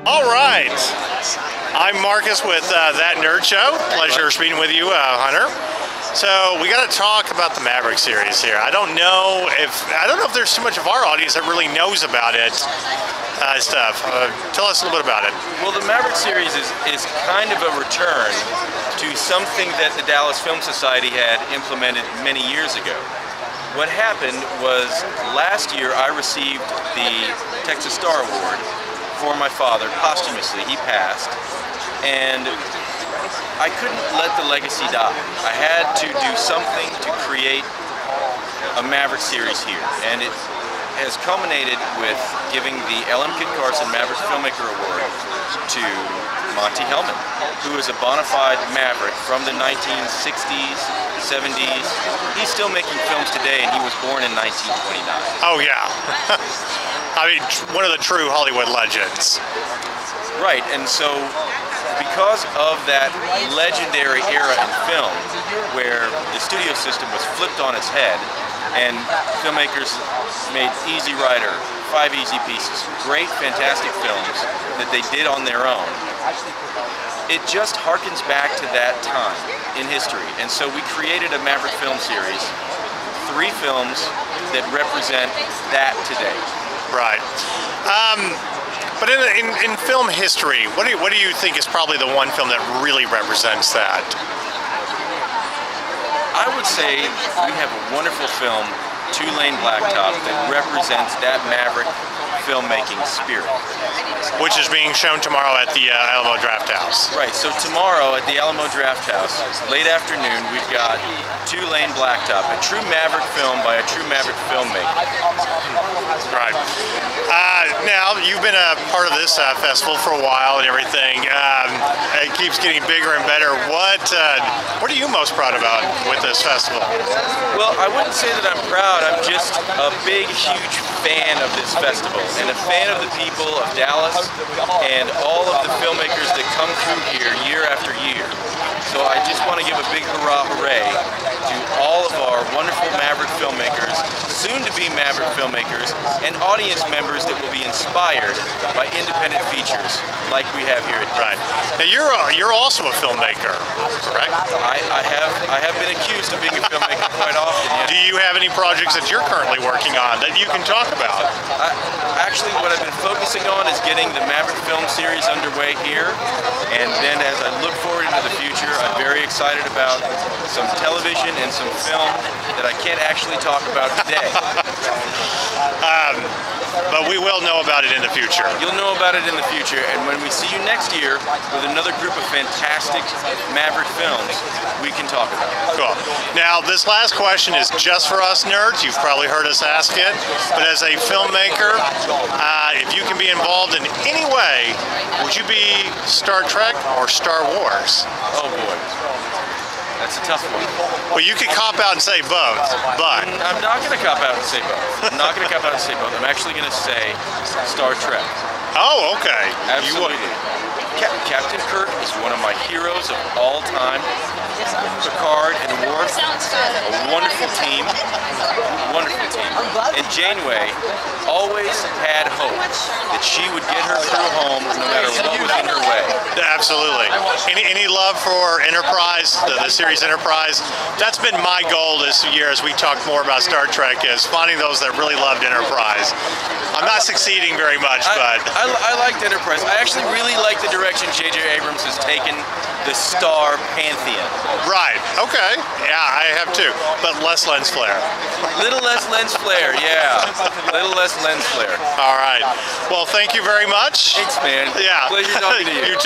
All right. I'm Marcus with That Nerd Show. Pleasure speaking with you, Hunter. So we got to talk about the Maverick series here. I don't know if there's too much of our audience that really knows about it. Tell us a little bit about it. Well, the Maverick series is kind of a return to something that the Dallas Film Society had implemented many years ago. What happened was last year I received the Texas Star Award for my father posthumously. He passed, and I couldn't let the legacy die. I had to do something to create a Maverick series here, and it has culminated with giving the Carson Maverick Filmmaker Award to Monty Hellman, who is a bona fide Maverick from the 1960s, 70s. He's still making films today, and he was born in 1929. Oh yeah. I mean, one of the true Hollywood legends. Right, and so because of that legendary era in film, where the studio system was flipped on its head, and filmmakers made Easy Rider, 5 Easy Pieces, great, fantastic films that they did on their own, it just harkens back to that time in history. And so we created a Maverick film series, 3 films that represent that today. Right. But in film history, what do you think is probably the one film that really represents that? I would say we have a wonderful film, Two Lane Blacktop, that represents that Maverick filmmaking spirit. Which is being shown tomorrow at the Alamo Drafthouse. Right, so tomorrow at the Alamo Drafthouse, late afternoon, we've got Two Lane Blacktop, a true Maverick film by a true Maverick filmmaker. Right. Now, you've been a part of this festival for a while and everything. It keeps getting bigger and better. What are you most proud about with this festival? Well, I wouldn't say that I'm proud. I'm just a big, huge fan of this festival and a fan of the people of Dallas and all of the filmmakers that come through here year after year. So I just want to give a big hurrah, hooray to all of our wonderful Maverick filmmakers, soon-to-be Maverick filmmakers, and audience members that will be inspired by independent features like we have here at Right. Now you're also a filmmaker, correct? I have been accused of being a filmmaker quite often. Yeah. Do you have any projects that you're currently working on that you can talk about? Actually, what I've been focusing on is getting the Maverick film series underway here, and then as I look forward into the future, I'm very excited about some television and some film that I can't actually talk about today. But we will know about it in the future. You'll know about it in the future, and when we see you next year with another group of fantastic Maverick films, we can talk about it. Cool. Now, this last question is just for us nerds. You've probably heard us ask it, but as a filmmaker, if you can be involved in any way, would you be Star Trek or Star Wars? Oh boy. That's a tough one. Well, you could cop out and say both, but... I'm not going to cop out and say both. I'm not going to cop out and say both. I'm actually going to say Star Trek. Oh, okay. Absolutely. Captain Kirk is one of my heroes of all time. Picard and Worf, a wonderful team. Wonderful team. And Janeway always had hope that she would get her crew home no matter what was in her way. Absolutely. Any love for Enterprise, the series Enterprise? That's been my goal this year as we talk more about Star Trek, is finding those that really loved Enterprise. I'm not succeeding very much, but... I liked Enterprise. I actually really like the direction J.J. Abrams has taken the Star Pantheon. Right, okay. Yeah, I have too. But less lens flare. Little less lens flare, yeah. Little less lens flare. All right. Well, thank you very much. Thanks, man. Yeah. Pleasure talking to you. You too.